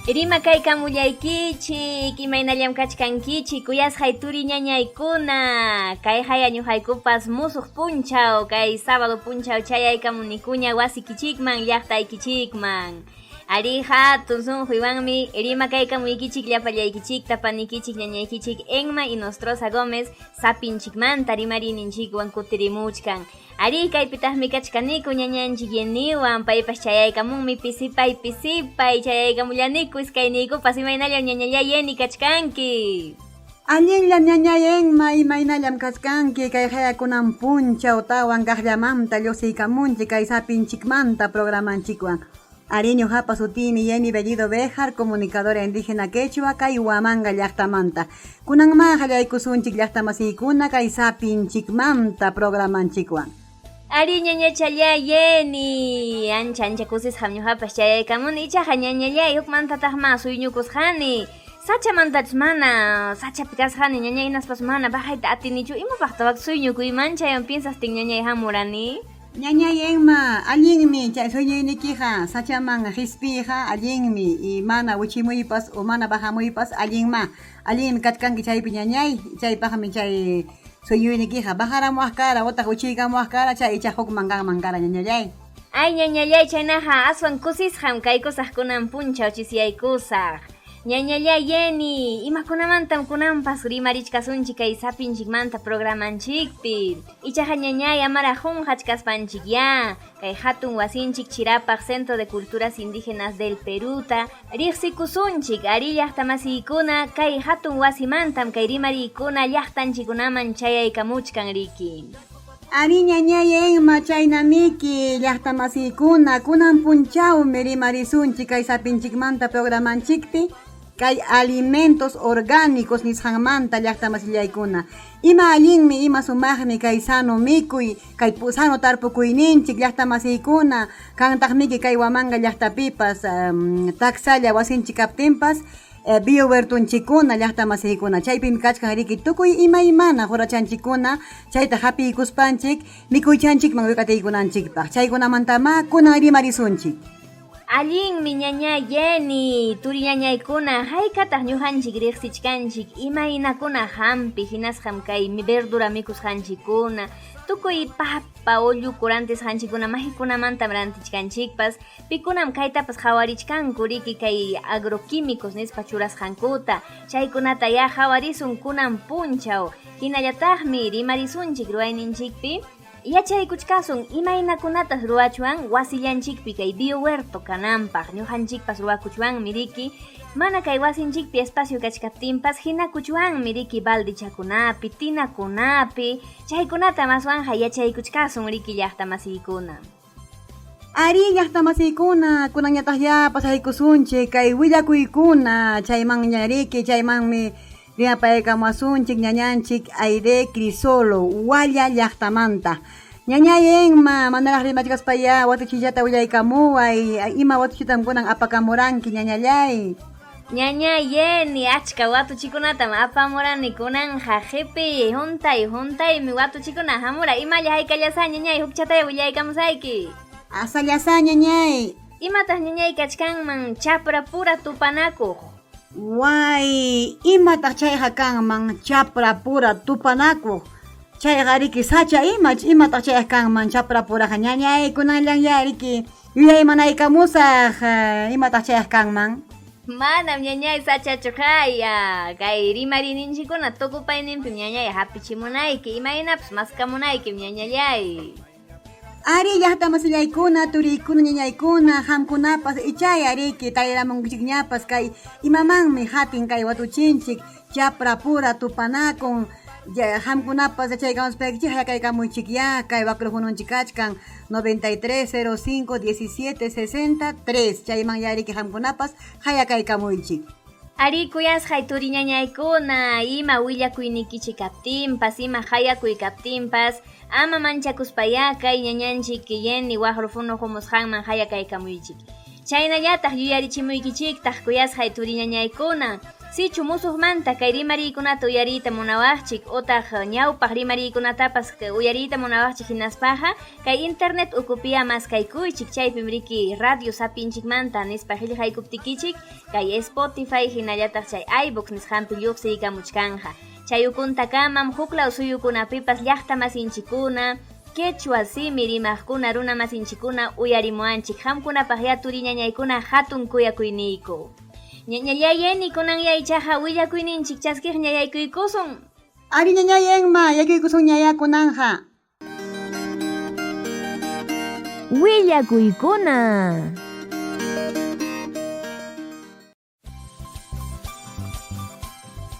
Rima kaykamullaykichik, imaynallam kachkankichik, kuyasqay turi ñañaykuna. Kay haya ñuqaykupas musuq punchaw, kay sábado punchaw chayaykamunikuña wasikichikman, llaqtaykichikman. Ari hatun sunquywanmi rima kaykamuykichik llapallaykichikta panikichik ñañaykichik Enma y Nostrosa Gómez sapinchikmanta rimarinichikwan kutirimuchkan. Ari kaypitaqmi kachkaniku ñañanchik yeniwan paypas chayaykamunmi pisipay chayaykamullaniku iskayniykupas imaynallam ñañalla yeni kachkanki. Allinllam ñañayenma imaynallam kachkanki kay hayakunan punchaw tawan kaqllamanta llusiykamunchik kay sapinchikmanta programanchikwan. Ariño Japa Sutimi Yeni Bellido Bejar, comunicadora indígena quechua, kay Huamanga llaqtamanta. Kunanma hallaykusunchik llaqtamasikuna kay sapinchikmanta programanchikwan. Ari ñañachalla yeni, ancha kusis hamñuhapas chayaykamuni ichaqa ñañallay hukmantataqma suyñukusqani. Sachamantachu mana, sachapi kasqani ñañaynaspas mana bajayta atinichu imapaqtawaq suyñukuyman chaywan piensastin ñañay hamurani? Ñañayenma allinmi chay suyñuynikiqa sachaman hispija allinmi y mana wichimuypas o mana bajamuypas allinmi kachkanki chaypi ñañay chaypaqmi chay suyñuynikiqa bajaramuwaqkara utaq wichiykamuwaqkara chay icha hukman kanmankara ñañallay. Ay ñañallay chaynaqa aswan kusisqam kay kusaqkunan punchaw chisiyaykusaq. Ñañallay yeni, imakunamantam kunanpas rimarichkasunchik kay sapinchikmanta programanchikpi. Ichaqa ñañay amara junqachkaspanchik ya. Kay hatun wasinchik Chirapaq Centro de Culturas Indígenas del Peruta. Riqsikusunchik ari llaqtamasiykuna kay hatun wasimantam kay rimarikuna llaqtanchikunaman chayaykamuchkan riki. Ari ñañayenma chaynamiki llaqtamasikuna kunan punchawmi rimarisunchik kay sapinchikmanta programanchikpi. Kay alimentos orgánicos nisqanmanta llaqtamasillaykuna. Ima allinmi ima sumaqmi kay sano mikuy, kay sano tarpukuyninchik llaqtamasiykuna. Kantaqmiki kay Huamanga llaqtapipas taksalla wasinchik kaptinpas biohuertunchikuna llaqtamasiykuna. Chaypimi kachkan riki tukuy imaymana horachanchikuna chayta hapiykuspanchik mikuychanchikman wiqatiykunanchikpaq. Chaykunamantama kunan rimarisunchik. Allinmi ñaña yeni, turi ñañaykuna haykataq ñuqanchik riqsichkanchik imaynakuna hampi hinasqam kay verdura mikusqanchikkuna tukuy papa ollu kurantes hanchikuna mahikunamantam rantichkanchikpas pikunam kaytapas qhawarichkanku riki kay agroquímicos nispa churasqankuta chaykunata ya qhawarisun kunan punchaw hinallataqmi rimarisunchik ruwayninchikpi yachaykuchkasun imaynakunatas ruwachuwan wasillanchikpi kay biohuerto kananpaq ñuqanchikpas ruwakuchwanmi riki mana kay wasinchikpi espacio kachkaptinpas hinakuchwanmi riki baldichakunapi tinakunapi chaykunata maswanja yachaykuchkasun riki llaqtamasiykuna. Ari llaqtamasiykuna kunanñataq ya pasaykusunchik kay willakuykuna chaymanña riki chaymanmi rimapaykamusunchik ñañanchik Aire Crisolo walla llaqtamanta. Ñañayenma manaraq rimachkaspaya watuchillata willaykamuway ima watuchitam kunan apakamuranki ñañallay. Ñañayeni achka watuchikunatam apamurani kunan hajepi juntaymi watuchikuna hamura imalla haykallasa ñañay hukchataya willaykamusayki. Asallasa ñañay. Imataq ñañay kachkanman chapra pura tupanakuq. Wai, imataq chayqa kanman chapra pura tupanakuq. Chayqa riki sacha imataq chayqa kanman chapra puraqa ñañay kunallan ya riki yuyaymanaykamusaq imataq chayqa kanman. Manam ñañay sachachu kaya. Kay rimarininchikuna tukupayninpim ñañay hapichimunayki imaynapas maskamunaykim ñañallay. Ari llaqtamasillaykuna turiykuna ñañaykuna hamkunapas ichaya riki tayaramunchikñapas kay imamanmi hatin kay watuchinchik chapra pura tupanakun hamkunapas yachaykamuspaykichik hayakaykamuychik ya kay wakrukununchik kachkan 93 05 17 63 chayman ya riki hamkunapas hayakaykamuychik. Ari kuyasqay turi ñañaykuna ima willakuynikichik kaptinpas ima hayakuy kaptinpas ama manchakuspaya kay ñañanchik yeni waqrufunu humusqanman hayakaykamuychik. Chaynallataq yuyarichimuykichiktaq kuyasqay turi ñañaykuna Sichu musuqmanta kay rimariykunata uyariyta munawaqchik utaq ñawpaq rimariykunatapas uyariyta munawaqchik hinaspaqa kay internet ukupiya maskaykuychik chaypim riki radio sapinchikmanta nispa qillqaykuptikichik kay Spotify hinallataq chay iVoox nisqanpi lluqsiykamuchkanja chay ukuntakamam huklaw suyukunapipas llaqta masinchikuna Quechua simi rimaqkuna runa masinchikuna uyarimuanchik hamkunapaq yaturi ñañaykuna hatun kuyakuyniyku ñañallayeni kunan yaychaqa willakuyninchik chaskiq ñayaykuykusun Ari ñañayenma yakuykusun ñayakunanja Willakuykuna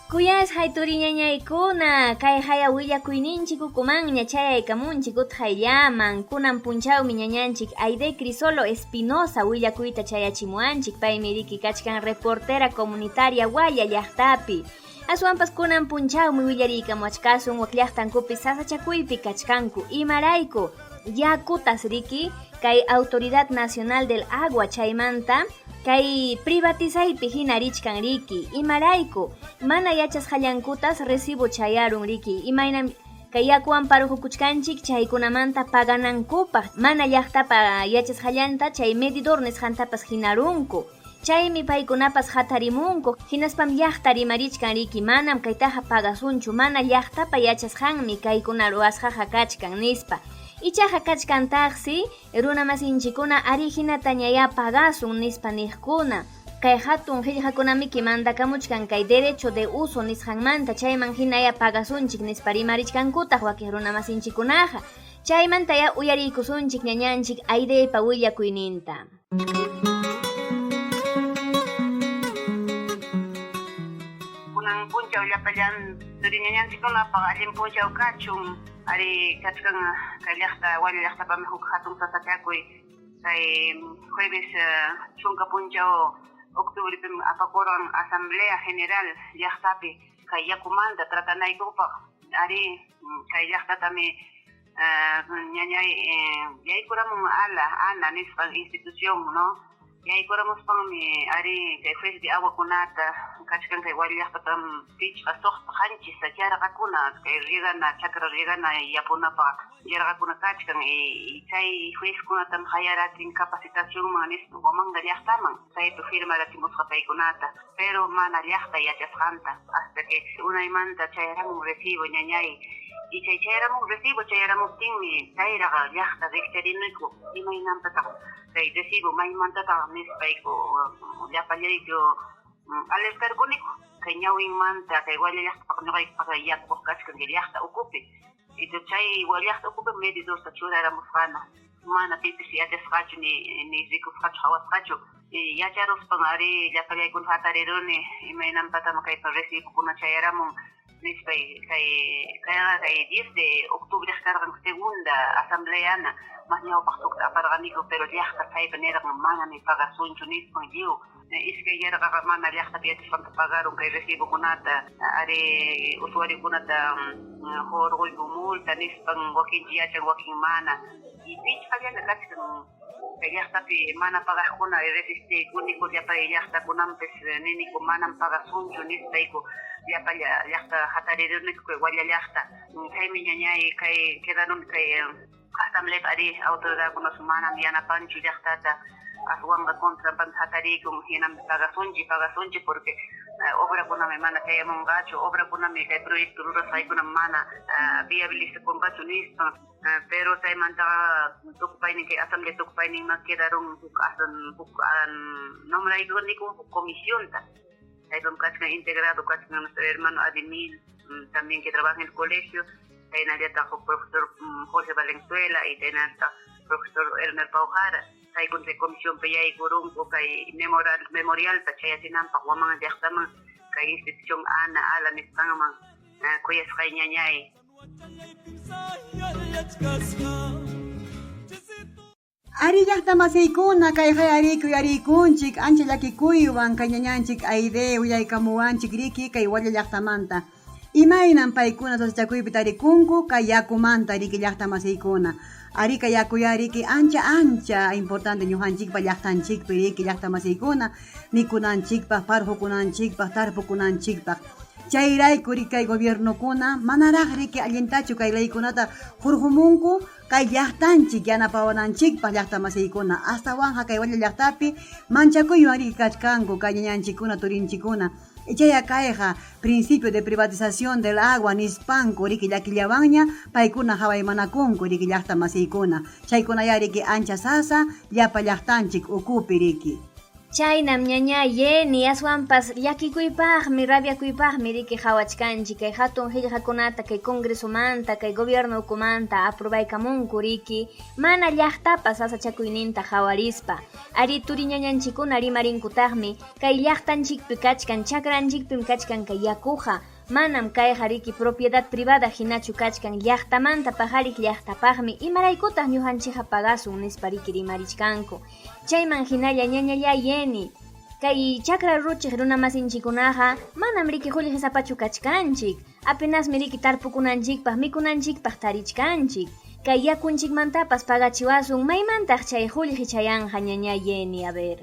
Kuyas hayturi ñañaykuna kay haya willakuyninchik ukumanña chayaykamunchik utqayllaman kunan punchawmi ñañanchik Aide Crisolo Espinosa willakuyta chayachimuanchik paymi riki kachkan reportera comunitaria walla llaqtapi aswanpas kunan punchawmi willariykamuachkasun wak llaqtankupi sasachakuypi kachkanku imarayku yakutas riki kay Autoridad Nacional del Agua chaymanta kay privatizaypi hina richkan riki imarayku mana yachasqallankutas recibo chayarun riki imaynam kay yaku amparo hukuchkanchik chaykunamanta paganankupaq mana llaqtapa yachasqallanta chay medidor nisqantapas hinarunku chaymi paykunapas hatarimunku hinaspam llaqta rimarichkan riki manam kaytaqa pagasunchu mana llaqtapa yachasqanmi kaykuna ruwasqaqa kachkan nispa Ichaqa kachkantaqsi runa masinchikuna ari hinata ñaya pagasun nispa niqkuna kay hatun qillqakunamiki mandakamuchkan kay derecho de uso nisqanmanta chayman hinaya pagasunchik nispa rimarichkankutaq wakiq runa masinchikunaqa chaymantaya uyariykusunchik ñañanchik Aidepa willakuyninta Kunan punchaw llapallan ñañanchikkunapaq allin punchaw kachun Ari kachkan kay llaqta walla llaqtapami huk hatun sasachakui kay jueves chunka punchaw octubrepim apakuran asamblea general llaqtapi kay yakumanta tratanaykupaq ari kay llaqtatami ñañay yaykuramun ana nisqan institución no yaykuramuspaqmi ari kay juez de aguakunata kachkan kay walla llaqtatam pichqa suqta qanchis yarqakuna kay rigana chakra rigana yapunapaq yarqakuna kachkan chay juezkunatam hayaratin capacitacionman nispa Huamanga llaqtaman chaypi firmaratimusqa paykunata pero mana llaqta yachasqanta hasta que unaymanta chayaramun recibo ñañay y chayaramun recibo chayaramuptinmi chayraqa llaqta riqcharinuyku imaynantataq kay recibo maymantataq nispayku llapallayku alertarkuniku kay ñawinmanta kay walla llaqtapaq ñuqaykuqa yakuq kachkan kay llaqta ukupi y chay walla llaqta ukupi medidorta churaramusqana mana pipis yachasqachu ni rikusqachu hawasqachu yacharuspan ari llapallaykuna hatariruni imaynanpatama kaypa recibokuna chayaramun nispay kay 10 de octubre kargan segunda asambleana mas ñawpaq sukta aparganiku pero llaqta kaypa niraqman manami pagasunchu nispan lliw iskay yarqaqa mana llaqtapi yachasqanta pagarun kay recibokunata ari usuariokunata jorquyku multa nispan wakinchi yachan wakin mana y pichqallana kachkan kay llaqtapi mana pagaqkuna resistikuniku llapay llaqtakunampis niniku manam pagasunchu nispayku llaqta hatariruniku kay walla llaqta chaymi ñañay kay quedaron kay asamblepa ari autoridadkunas manam yanapanchu llaqtata aswanga contrapan hatarikun hinam pagasunchi porque obrakunami mana chayamunqachu obrakunami kay proyecto rurasqaykuna mana viabilizakunqachu nispan pero chaymantaqa tukupaynin kay asamblea tukupayninman quedaron huk nombraykuniku huk comisionta chaypam kachkan integrado kachkan nuestro hermano Ademil también que trabaja en el colegio taynallataq huk profesor José Valenzuela y taynallataq profesor Elmer Paujara chaykun chay comisionpi yaykurunku kay memorialta chayatinanpaq Huamanga llaqtaman kay institución ana ala nisqanman kuyasqay ñañay Ari llaqta masiykuna kay yariykunchik ancha llakikuywan kay ñañanchik Aide willakamuwanchik riki kay walla llaqtamanta Imainan paykuna sasachakuypi tarikunku kay yakumanta riki llaqta masiykuna. Ari kay yakuya riki ancha importante ñuqanchikpa llaqtanchikpi riki llaqta masiykuna mikunanchikpaq, parhukunanchikpaq, tarpukunanchikpaq. Chayrayku riki kay gobiernokuna manaraq riki allintachu kay laykunata hurqumunku kay llaqtanchik yanapawananchikpaq llaqta masiykuna. Astawanja kay walla llaqtapi manchakuywan riki kachkanku kay ñañanchikkuna turinchikkuna. Echaya kayqa principio de privatización del agua nispanku riki llakillawanña paykuna hawaymanakunku riki llaqta masiykuna. Chaykunaya riki ancha sasa llapa llaqtanchik ukupi riki. Chaynam ñaña Yeni aswanpas llakikuypaqmi rabiakuypaqmi riki hawachkanchik kay hatun qillqakunata kay congresomanta kay gobiernokumanta aprobaykamunku riki mana llaqtapas sasachakuyninta hawarispa. Ari turi ñañanchikuna rimarinkutaqmi kay llaqtanchikpi kachkan chakranchikpim kachkan kay yakuqa manam kayqa riki propiedad privada hinachu kachkan llaqtamanta paqariq llaqtapaqmi imaraykutaq ñuqanchikqa pagasun nispa riki rimarichkanku. Chayman hinalla ñañalla Yeni kay chakra ruchiq runa masinchikunaqa manam riki qulli sapachu kachkanchik apinasmi riki tarpukunanchikpaq mikunanchikpaq tarichkanchik kay yakunchikmantapas pagachiwasun maymantaq chay qulli chayanja ñaña Yeni a ver.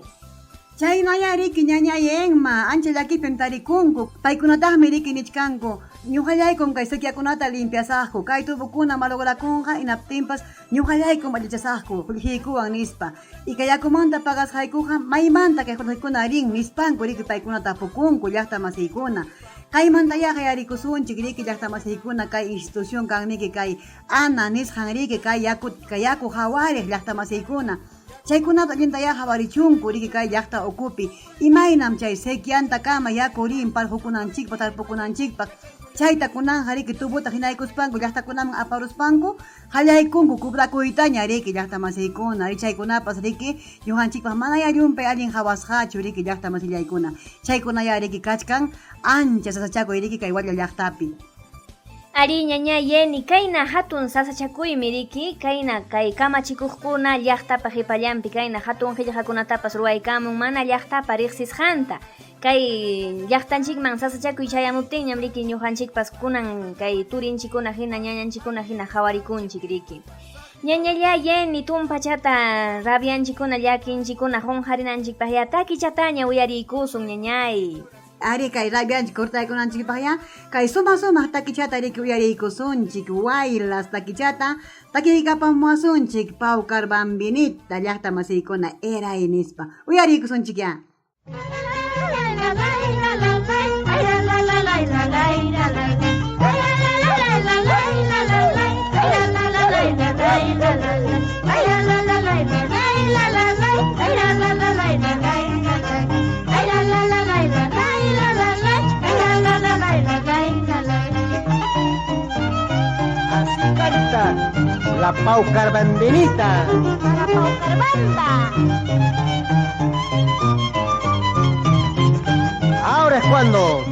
Chaynaya riki ñañayenma ancha llakipim tarikunku paykunataqmi riki nichkanku ñuqallaykun kay sequiakunata limpiasaqku kay tubukuna malograkunqa inaptinpas ñuqallaykun allichasaqku qullqiykuwan nispa y kay yakumanta pagasqaykuqa maymanta kay qullqikuna rin nispanku riki paykunata pukunku llaqta masiykuna. Kaymantayaqa yarikusunchik riki llaqta masiykuna kay institución kanniki kay ANA nisqan riki kay yaku hawariq llaqta masiykuna. Chaykunata allintayaqa hawarichunku riki kay llaqta ukupi imaynam chay sequianta kama yakurin parhukunanchikpaq tarpukunanchikpaq chayta kunanja riki tubuta hinaykuspanku llaqtakunaman aparuspanku qallaykunku kubrakuytaña riki llaqta masiykuna chaykunapas riki ñuqanchikpaq manaya llumpay allin hawasqachu riki llaqta masillaykuna chaykunaya riki kachkan ancha sasachakuy riki kay walla llaqtapi. Ari ñaña Yeni kayna hatun sasachakuymi riki kayna kay kamachikuqkuna llaqtapa qhipallanpi kayna hatun qillqakunatapas ruwaykamun mana llaqtapa riqsisqanta kay llaqtanchikman sasachakuy chayamuptinñam riki ñuqanchikpas kunan kay turinchikuna hina ñañanchikuna hina hawarikunchik riki. Ñañalla Yeni tumpachata rabianchikuna llakinchikuna hunharinanchikpaq ya takichataña uyariykusun ñañay. Ari kay rabianchik kurtaykunanchikpaqya kay suma takichata riki uyariykusunchik waylas takichata takiykapamuasunchik Pawkar Bambinita llaqta masiykuna eray nispa uyariykusunchik ya. La Pawkar Bambinita. La Pawkar Bamba. Ahora es cuando.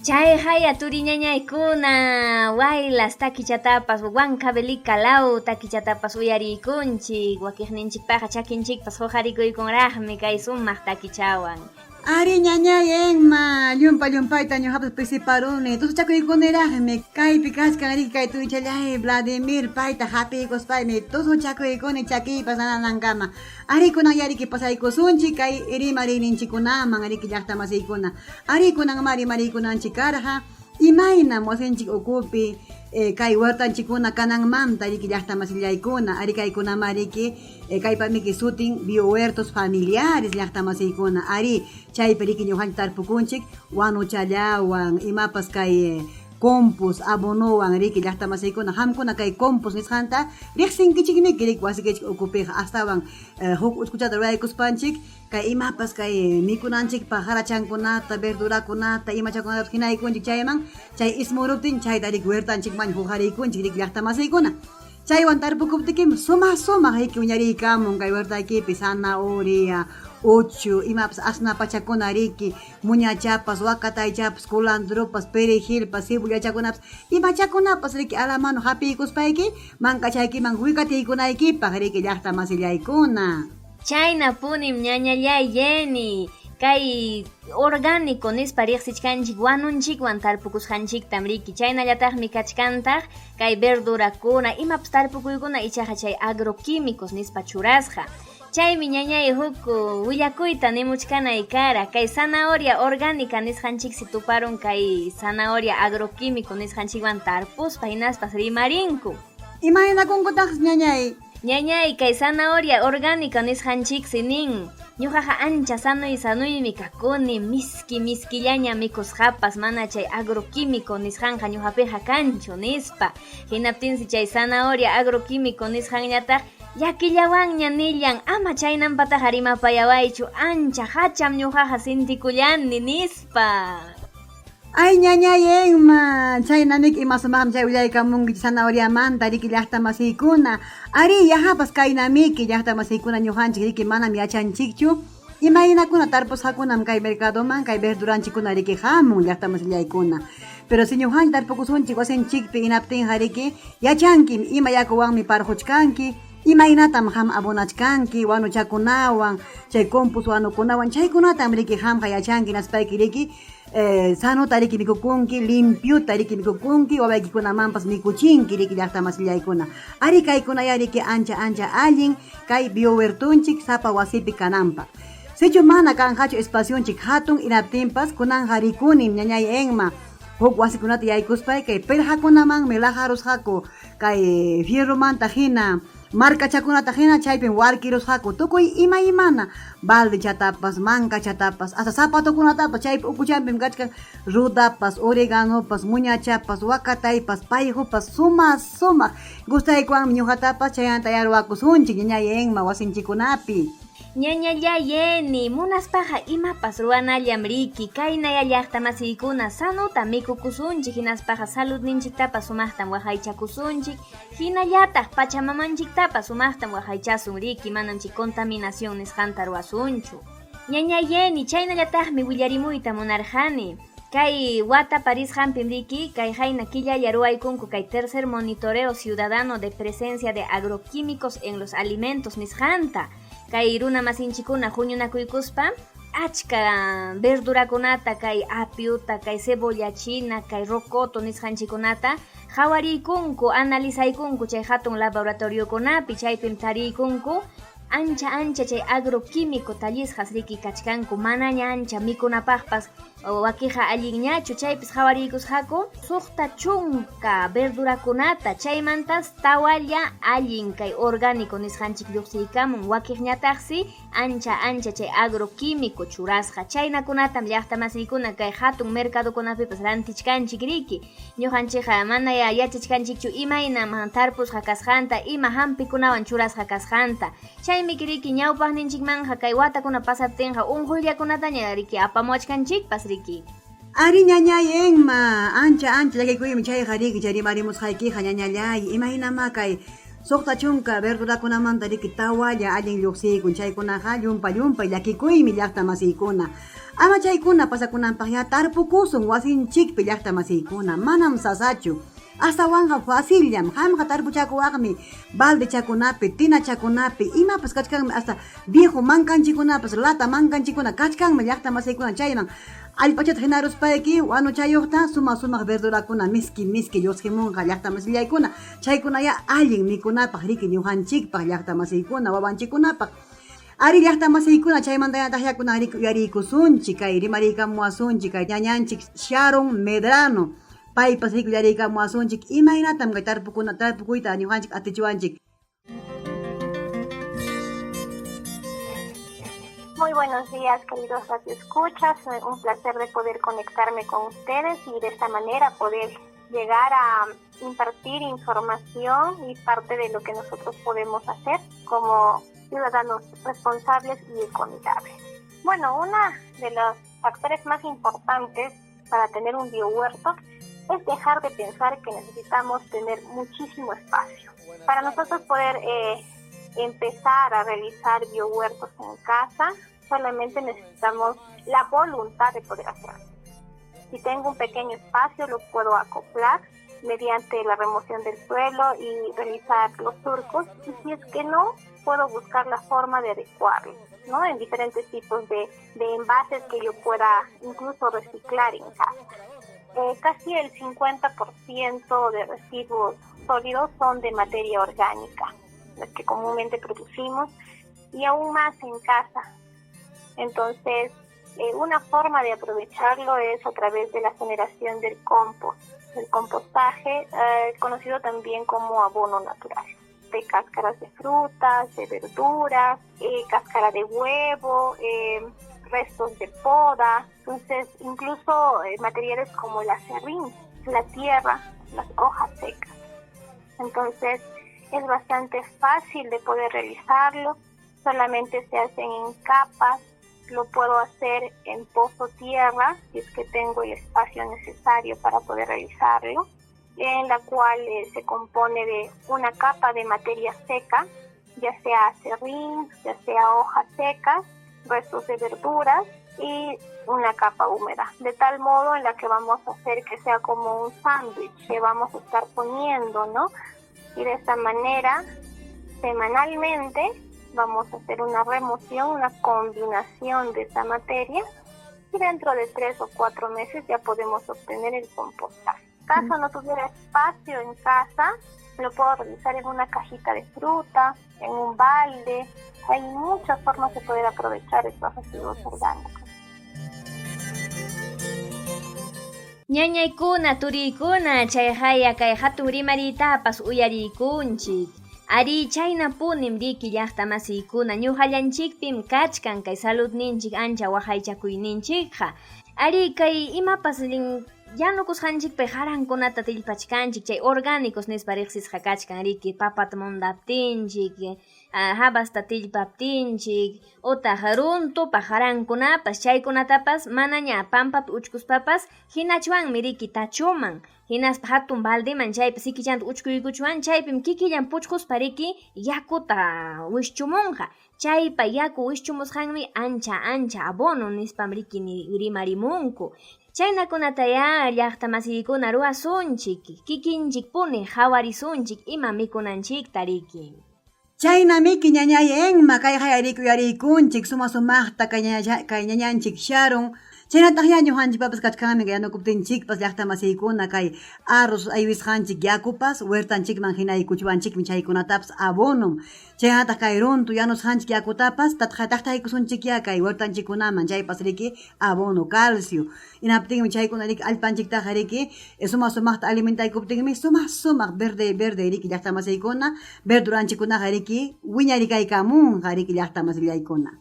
Chay haya turiñañaykuna waylas takichatapas wankabilikalaw takichatapas uyarikunchik wakiqninchikpaqa chakinchikpas huqarikuykunraqmi kay sumaq takichawan. Ari ñañayenma llumpayta ñuqapas pisiparuni tusuchakuykuniraqmi kaypi kachkan ari kay tuychallay Vladimir payta hapikuspaymi tusuchakuykuni chakiypas nananankama ari kunan yariki pasaykusunchik kay irima rinninchikunaman ariki llaqta masiykuna ari kunan marikunanchik karqa imayna wasinchik ukupi kay huertanchikuna kananmanta ariki llaqta masillaykuna ari kaykuna mariki kaypamiki sutin biohuertos familiares llaqta masiykuna ari chaypi riki ñuqanchik tarpukunchik wanuchallawan imapas kay compost abonowan riki llaqta masiykuna hamkuna kay compost nisqanta riqsinkichikmiki riki wasikichik ukupiqa astawan huk uskuchata ruraykuspanchik kay imapas kay mikunanchikpa harachankunata verdurakunata imachakunata hinaykunchik chayman chay ismuruptin chayta riki huertanchikman huqariykunchik riki llaqta masiykuna chaywan tarpukuptikim sumaq riki uñariykamun kay huertaykipi zanahoria uchu imapas asna pachakuna riki muñachapas wakataychapas culandropas perejilpas cebullachakunapas imachakunapas riki alamano hapiykuspayki mankachaykiman wikatiykunaykipaq riki llaqta masillaykuna. Chayna punim ñañallay Jenny kay orgánico nispa riqsichkanchik wanunchikwan tarpukusqanchiktam riki chaynallataqmi kachkantaq kay verdurakuna imapas tarpukuykuna ichaqa chay agroquímicos nispa churasqa. Chaymi ñañay huk willakuyta nimuchkanay kara kay zanahoria orgánica nisqanchiksi tuparun kay zanahoria agroquímico nisqanchikwan tarpuspa hinaspas rimarinku. Imaginakunkutaq ñañay? Ñañay kay zanahoria orgánica nisqanchiksi nin ñuqaqa ancha sanuymi kakuni miskillaña mikusqapas mana chay agroquímico nisqanqa ñuqapiqa kanchu nispa hinaptinsi chay zanahoria agroquímico nisqanñataq yakillawanña nillan ama chaynanpataqa rimapayawaychu ancha hacham ñuqaqa sintikullanni nispa. Ay ñañayenma chaynamiki imasumaqmi chay willaykamunki zanahoriamanta riki llaqta masiykuna ari yahapas kaynamiki llaqta masiykuna ñuqanchik riki manam yachanchikchu imaynakuna tarpusqakunam kay mercadoman kay verduranchikuna riki hamun llaqta masillaykuna pero si ñuqanchik tarpukusunchik wasinchikpi hinaptinqa riki yachanki ima yakuwanmi parquchkanki imaynatam ham abonachkanki wanuchakunawan chay compost wanukunawan chaykunatam riki hamqa yachanki naspayki riki sanuta riki mikukunki limpiuta riki mikukunki wawaykikunamanpas mikuchinki riki llaqta masillaykuna ari kaykunaya riki ancha allin kay biohuertunchik sapa wasipi kananpaq sichu mana kanqachu espacionchik hatun inaptinpas kunanqa rikunin ñañay enma huk wasikunata yaykuspay kay pelhakunamanmi lajarusqaku kay fierromanta hina markachakunata hina chaypin warkirusqaku tukuy imaymana baldechatapas mankachatapas hasta zapatukunatapas chaypi ukuchampim kachkan rudapas oreganopas muñachapas wakataypas payhupas sumaq gustaykuwanmi ñuqatapas chayanta yarwakusunchik ñañay enma wasinchikunapi. Ñañalla Jenny munaspaqa imapas ruwanallam riki kaynaya llaqta masiykuna sanuta mikukusunchik hinaspaqa saludninchiktapas sumaqtam waqaychakusunchik hinallataq pachamamanchiktapas sumaqtam waqaychasun riki mananchik contaminación nisqanta ruwasunchu. Ñaña Jenny chaynallataqmi willarimuyta munarqani kay wata parisqanpim riki kay hayna killalla ruwaykunku kay tercer monitoreo ciudadano de presencia de agroquímicos en los alimentos nisqanta kay runa masinchikuna huñunakuykuspa achka verdurakunata kay apiuta kay cebolla china kay rocoto nisqanchikunata hawariykunku analizaykunku chay hatun laboratoriokunapi chaypim tariykunku ancha chay agroquímico tallisqas riki kachkanku manaña ancha mikunapaqpas wakiqa allinñachu chaypis hawariykusqaku suqta chunka verdurakunata chaymantas tawalla allin kay orgánico nisqanchik lluqsiykamun wakiqñataqsi ancha chay agroquímico churasqa chaynakunatam llaqta masiykuna kay hatun mercadokunapipas rantichkanchik riki ñuqanchikqa mana yachachkanchikchu imaynam tarpusqa kasqanta ima hampikunawan churasqa kasqanta chaymi riki ñawpaqninchikmanja kay watakuna pasaptinqa unquyllakunataña riki apamuachkanchikpas riki. Ari ñañayenma ancha llakikuymi chayqa riki chay rimarimusqaykiqa ñañallay imaynama kay Soqta chunka verdurakunamanta riki tawalla allin lluqsiykun chaykunaqa llumpa llakikuymi llaqta masiykuna. Ama chaykuna pasakunanpaq ya tarpukusun wasinchikpi llaqta masiykuna, manam sasachu. Astawanqa facillam, hamqa tarpuchakuwaqmi balde chakunapi, tina chakunapi, imapas kachkanmi hasta viejo mankanchikunapas, lata mankanchikuna kachkanmi llaqta masiykuna chayman. Allpachata hinaruspayki wanuchayuqta sumaq verdurakuna miski llusqimunqa llaqta masillaykuna. Chaykuna ya allin mikunapaq riki ñuqanchikpaq llaqta masiykuna, wawanchikunapaq. Ari llaqta masiykuna chaymantayataq yakuna yariykusunchik, kay rimariykamuwasunchik, kay ñañanchik Sharon Medrano. Paypas riki yariykamuwasunchik, imaynatam kay tarpukuyta ñuqanchik atichiwanchik. Muy buenos días, queridos radioescuchas. Un placer de poder conectarme con ustedes y de esta manera poder llegar a impartir información y parte de lo que nosotros podemos hacer como ciudadanos responsables y ecoamigables. Bueno, uno de los factores más importantes para tener un biohuerto es dejar de pensar que necesitamos tener muchísimo espacio. Para nosotros poder empezar a realizar biohuertos en casa, solamente necesitamos la voluntad de poder hacerlo. Si tengo un pequeño espacio, lo puedo acoplar mediante la remoción del suelo y realizar los surcos. Y si es que no, puedo buscar la forma de adecuarlo, ¿no? En diferentes tipos de envases que yo pueda incluso reciclar en casa. Casi el 50% de residuos sólidos son de materia orgánica, las que comúnmente producimos, y aún más en casa. Entonces, una forma de aprovecharlo es a través de la generación del compost, el compostaje, conocido también como abono natural, de cáscaras de frutas, de verduras, cáscara de huevo, restos de poda. Entonces, incluso materiales como el acerrín, la tierra, las hojas secas. Entonces, es bastante fácil de poder realizarlo, solamente se hacen en capas. Lo puedo hacer en pozo tierra, si es que tengo el espacio necesario para poder realizarlo, en la cual se compone de una capa de materia seca, ya sea acerrín, ya sea hojas secas, restos de verduras y una capa húmeda, de tal modo en la que vamos a hacer que sea como un sándwich que vamos a estar poniendo, ¿no? Y de esta manera, semanalmente, vamos a hacer una remoción, una combinación de esa materia, y dentro de 3 o 4 meses ya podemos obtener el compostaje. Caso no tuviera espacio en casa, lo puedo realizar en una cajita de fruta, en un balde. Hay muchas formas de poder aprovechar estos residuos orgánicos. Ñañaykuna, turiykuna, chay haya kay hatun rimaritapas uyariykunchik. Ari chayna punim riki llaqta masiykuna ñuqallanchikpim kachkan kay saludninchik ancha waqaychakuyninchikqa. Ari kay imapas yanukusqanchikpi harankunata tillpachkanchik, chay orgánicos nispa riqsisqa kachkan riki papata mundaptinchik, habasta tillpaptinchik, utaq runtupa harankunapas chaykunatapas manaña pampapi uchkuspapas hinachwanmi riki tachuman. Hinaspa hatun baldeman chaypa sikillanta uchkuykuchwan chaypim kikillan puchquspa riki yakuta wishchumunqa. Chaypa yaku wishchumusqanmi ancha abono nispam riki rimarimunku. Chaynakunataya llaqta masiykuna ruwasunchik, kikinchik puni hawarisunchik ima mikunanchikta riki. Chayna miki ñañayenma kay yariykunchik sumaqta kay ñañanchik Sharon. Chaynataq ñuqanchikpapas kachkanmi kay yanukuptinchikpas llaqta masiykuna kay arroz aywisqanchik yakupas huertanchikman hinaykuchwanchikmi chaykunatapas abonum. Chaynataq kay runtu yanusqanchik yakutapas taqtaykusunchik ya kay huertanchikkunaman chaypas riki abono calcio. Hinaptinmi chaykuna riki allpanchiktaqa riki sumaqta alimentaykuptinmi sumaq verde riki llaqta masiykuna verduranchikkunaqa riki wiñarikaykamunqa riki llaqta masillaykuna.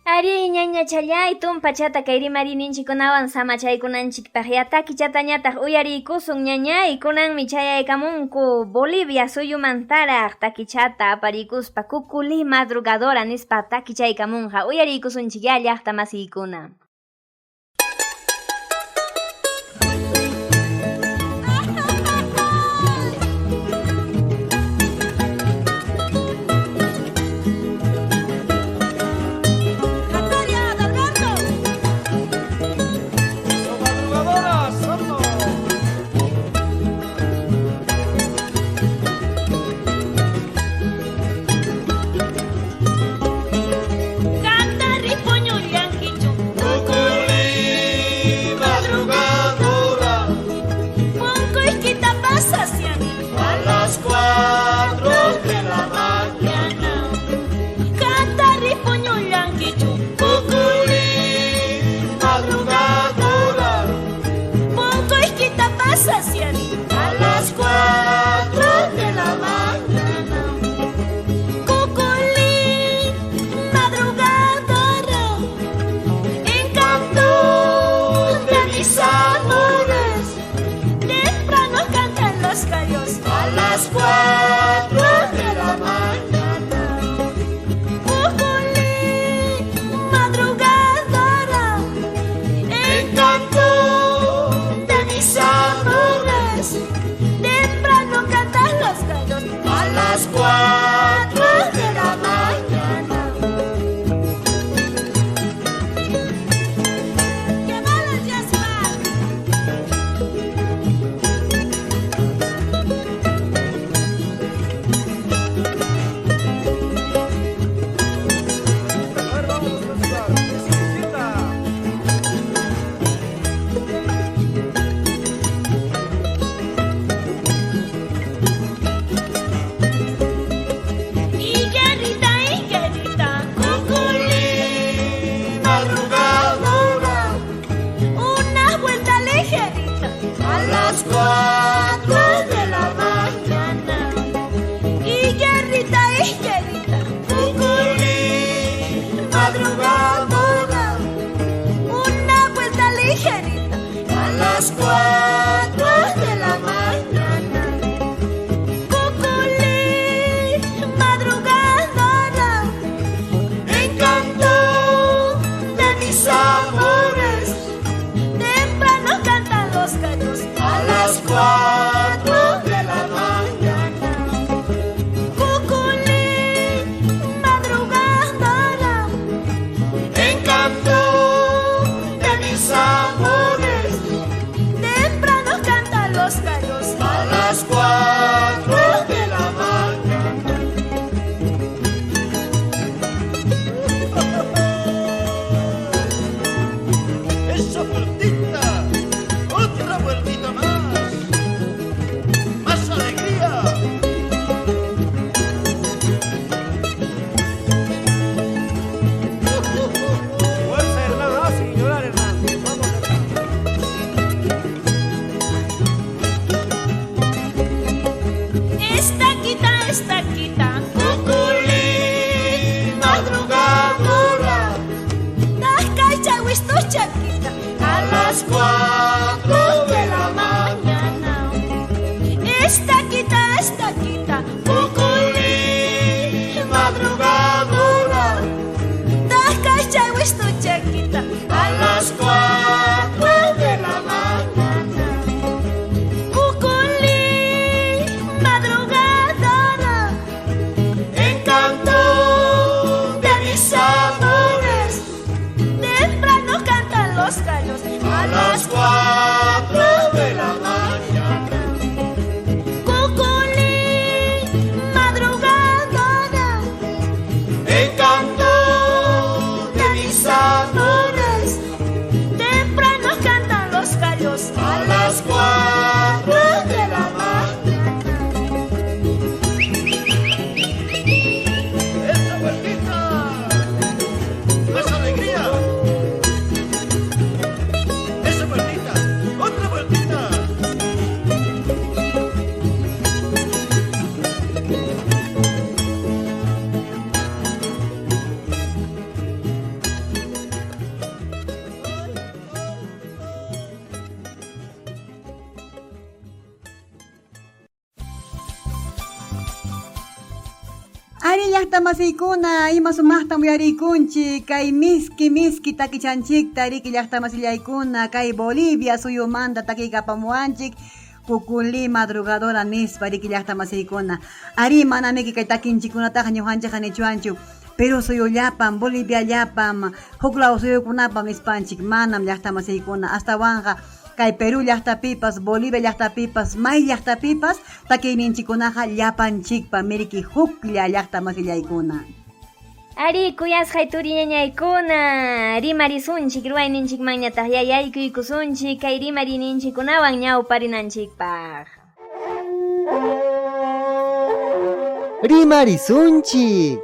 Ari ñaña challay tumpachata kay rimarininchikunawan samachaykunanchikpaq yataki chatañataq uyariykusun ñañay kunanmi chayaykamunku Bolivia suyumantaraq takichata aparikuspa kukuli madrugadora nispa takichaykamunqa uyariykusunchik ya llaqta masiykuna. saciaré a las 4 de la mañana. Cuculí, madrugadora, encanto de mis amores. Temprano cantan los gallos a las 4 de la mañana. Cuculí, madrugadora, encanto de mis amores. Temprano cantan los gallos a las 4 de la mañana. ¡Qué malas ya se van! Higuerita, cuculí, madrugadora, una vuelta ligerita a las 4 de la mañana. Higuerita, cuculí, madrugadora, una vuelta ligerita a las 4 de la mañana. Cuculí, madrugadora, encanto de mis amores. Temprano cantan los gallos a las 4 de la mañana. Cuculí, madrugadora, encanto de mis amores. Temprano cantan los gallos a las 4 de la mañana. ¡Esa vueltita! ¡Otra vueltita más! ¡Más alegría! Fuerza, Hernán, sin llorar, Hernán. Vamos Estaquita, cuculí, madrugadora, tasca wisto chaquita a las 4 de la mañana. Estaquita, cuculí, madrugadora, tasca wisto chaquita a las 4 de la mañana. Cuculí, madrugadora, encanto de mis amores. Temprano cantan los gallos a las 4 de la mañana. Cuculí, madrugadora, encanto de mis amores. Temprano cantan los gallos a las 4 de la mañana. ¡Esa vueltita! ¡Más alegría! ¡Esa vueltita! ¡Otra vueltita! Ari llaqtamasiykuna ima sumaqtam uyarikunchik kay miski takichanchikta riki llaqtamasillaykuna kay Bolivia suyumanta takiykapamuwanchik Cuculí madrugadora nispa riki llaqtamasiykuna ari manamiki kay takinchikkunataqa ñuqanchikqa nichuanchu Pero suyullapan Boliviallapan huklaw suyukunapan nispanchik manam llaqtamasiykuna astawanqa kay Perú llaqtapipas, Bolivia llaqtapipas, may llaqtapipas, takiyninchikunaqa llapanchikpa miriki huklla llaqtamasillaykuna. Ari kuyasqay turiñañaykuna, rimarisunchik ruwayninchikmanñataq yayaykuykusunchik kay rimarininchikunawan ñawparinanchikpaq. Rimarisunchik.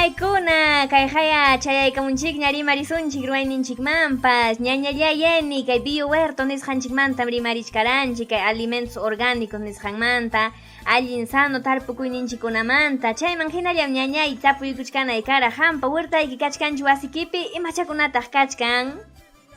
ñañaykuna kay haya chayaykamunchik ñarimarisunchik ruwayninchikmanpas ñañallayeni kay bio huerto nisqanchikmanta rimarichkaranchik kay alimentos orgánicos nisqanmanta allin sano tarpukuyninchikkunamanta chayman hinallam ñañay tapuykuchkanay kara hampa huertayki kachkanchu wasikipi imachakunataq kachkan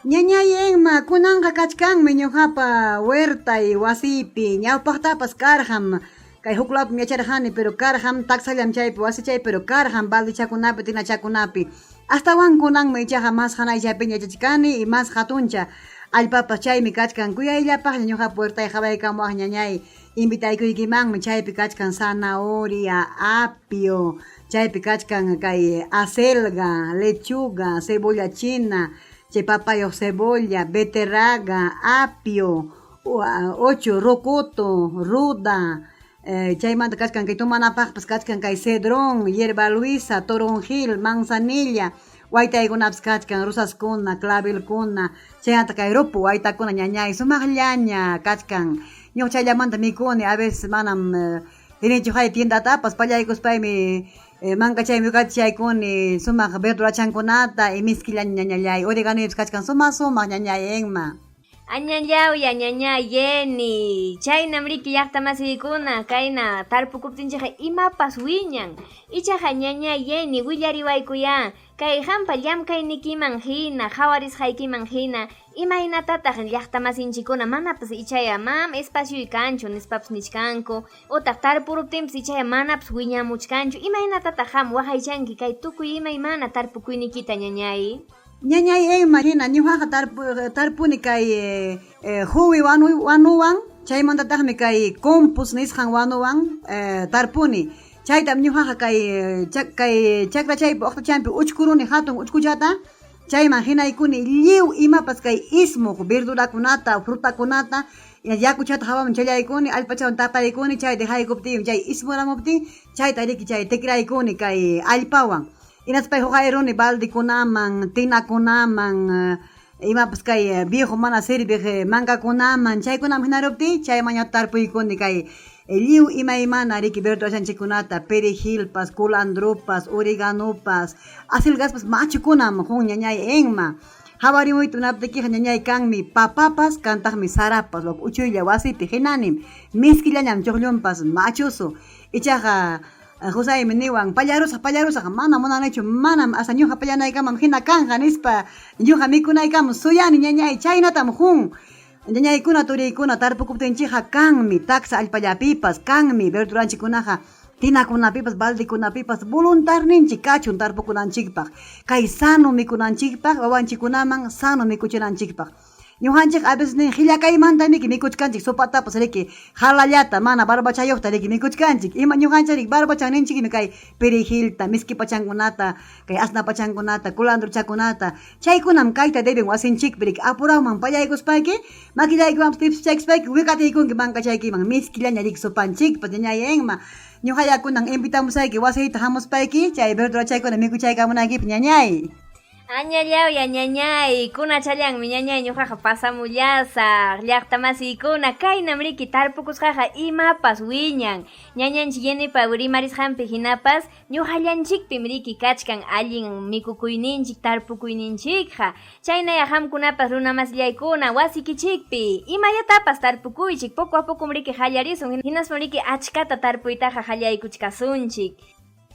ñañayenma kunanqa kachkanmi ñuqapa huertay wasipi ñawpaqtapas karqam kay huklapi ñacharqani pero karqam taxallam chaypi wasi chay pero karqam baldichakunapi tinachakunapi astawan kunanmi ichaqa mas hanay chaypi ñachachkani y mas hatuncha allpapas chaymi kachkan kuyayllapaqlla ñuqapa huertay qhawaraykamuwaq ñañay invitaykuykimanmi chaypi kachkan zanahoria apio chaypi kachkan kay acelga lechuga cebolla china chay papayo cebolla beterraga apio ocho rocoto ruda chaymanta kachkan kay tumanapaqpas kachkan kay cedrón, hierba luisa, toronjil, manzanilla, waytaykunapas kachkan rusaskuna, clavelkuna, chayanta kay rupu waytakuna ñañay sumaqllaña kachkan ñuqa chayllamanta mikuni a veces manam rinchu hay tiendatapas pallaykuspaymi manka chaymi chaykuni sumaq verdurachankunata y miskillaña ñañallay oreganoypis kachkan sumaq ñañayenma Añallawya ñañayeni chaynam riki llaqtamasiykuna kayna tarpukuptinchikqa imapas wiñan ichaqa ñañayeni willariwaykuya kay hampa llamkaynikiman hina hawarisqaykiman hina imaynatataq llaqtamasinchikkuna manapas ichaya mam espacioy kanchu nispapas nichkanku utaq tarpuruptinpis ichaya manapas wiñamuchkanchu imaynatataq ham waqaychanki kay tukuy imaymana tarpukuynikita ñañay ñañay hina ñuqaqa tarpuni kay huwi wanuwan chaymantataqmi kay compost nisqan wanuwan tarpuni chaytam ñuqaqa kay chakra chaypi uqtachanpi uchkuruni hatun uchkuchata chayman hinaykuni lliw imapas kay ismuq verdurakunata frutakunata yakuchata hawaman challaykuni allpachawan tapaykuni chay dejaykuptin chay ismuramuptin chayta riki chay tikraykuni kay allpawan inaspay huqayruni baldikunaman tinakunaman imapas kay viejo mana sirviq mankakunaman chaykunaman hinaruptin chayman tarpuykuni kay lliw imaymana riki verdurachanchikkunata perejilpas culandrupas oreganopas acelgaspas machukunam jun ñañay enma hawarimuyta munaptikiqa ñañay kanmi papapas kantaqmi sarapas uchuylla wasipi hinanim miskillañam chuqllunpas machusu ichaqa Josaymi niwan pallarusaq mana munanichu manam asa ñuqa pallanaykaman hina kanja nispa ñuqa mikunaykaman suyani ñañay chaynatam jun ñañaykuna turiykuna tarpukuptinchikqa kanmi taxa allpallapipas kanmi verduranchikkunaqa tinakunapipas baldikunapipas voluntarninchik kachun tarpukunanchikpaq kay sano mikunanchikpaq wawanchikkunaman sano mikuchinanchikpaq ñuqanchik a veces qillakaymantami mikuchkanchik sopatapas riki halallata mana barbachayuqta riki mikuchkanchik ima ñuqanchik barbachan ninchikmi kay perejilta miskipachankunata kay asnapachankunata culandruchakunata chaykunam kayta deben wasinchikpi riki apurayman pallaykuspayki makillaykimanpas tipschaykspayki wiqatiykunki mankachaykiman miskillaña riki sopanchikpas ñañayenma ñuqallakunan invitamusayki wasiyta hamuspayki chay verdurachaykuna mikuchaykamunaykipi ñañay Añallawya ñañay kuna challanmi ñañay ñuqaqa pasamullasaq llaqtamasiykuna kaynam riki tarpukusqaqa imapas wiñan ñañanchik yenipa rimarisqanpi hinapas ñuqallanchikpim riki kachkan allin mikukuyninchik tarpukuyninchikqa chaynaya hamkunapas runamasyllaykuna wasikichikpi imayatapas tarpukuychik poco a poco riki hallarisun hinaspa riki achkata tarpuytaqa hallaykuchkasunchik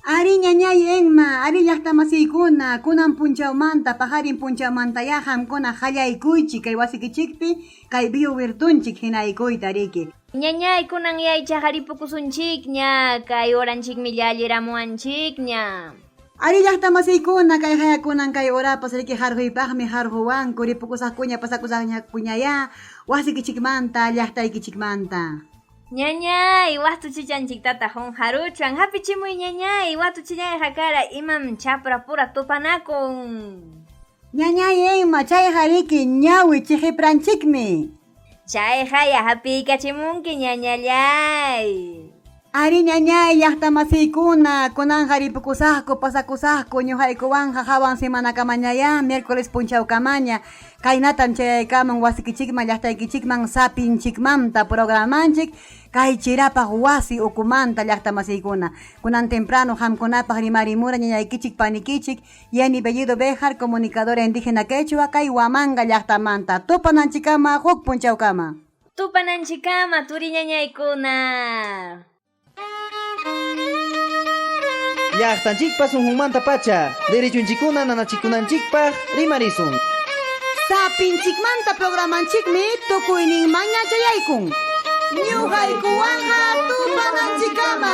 Ari ñañay enma, ari llaqtamasiykuna, kunan punchawmanta, pajarin punchawmanta hamkuna hallaykuychik kay wasikichikpi, kay biohuertunchik hinaykuyta riki. Ñañay kunan yaycha haripukusunchikña, kay oranchikmi llalliramuanchikña. Ari llaqtamasiykuna kay hayakunan kay orapas riki harjuypaqmi harjuwanku, ripukusaqkuña pasakusaqkuñaya, wasikichikmanta, llaqtaykichikmanta. Ñañay, wastuchichanchiktata haruchan, hapichimuy ñañay, watuchiñayqa kara imam chapra pura tupanakun. Ñañay enma, chayqa riki ñawi chihipranchikmi. Chayqa ya hapiykachimunki ñañallay. Ari ñañay llaqtamasikuna kunan haripukusaqku pasakusaqku ñuqaykuwanqa hawan semanakamañaya miércoles punchawkamaña kaynatan chayaykaman wasikichikman llaqtaykichikman sapinchikmanta programanchik kay chirapaq wasi ukumanta llaqtamasikuna kunan temprano hamkunapaq rimarimura ñañaykichik panikichik Yani Bellido Bejar comunicadora indígena quechua kay Huamanga llaqtamanta tupananchikama huk punchawkama Tupananchikama turi ñañaykuna. Llaqtanchikpa sunqunmanta pacha derechunchikuna nanachikunanchikpaq rimarisun. Sapinchikmanta programanchikmi tukuyninmanña chayaykun. Ñuqaykuwanqa tupananchikama.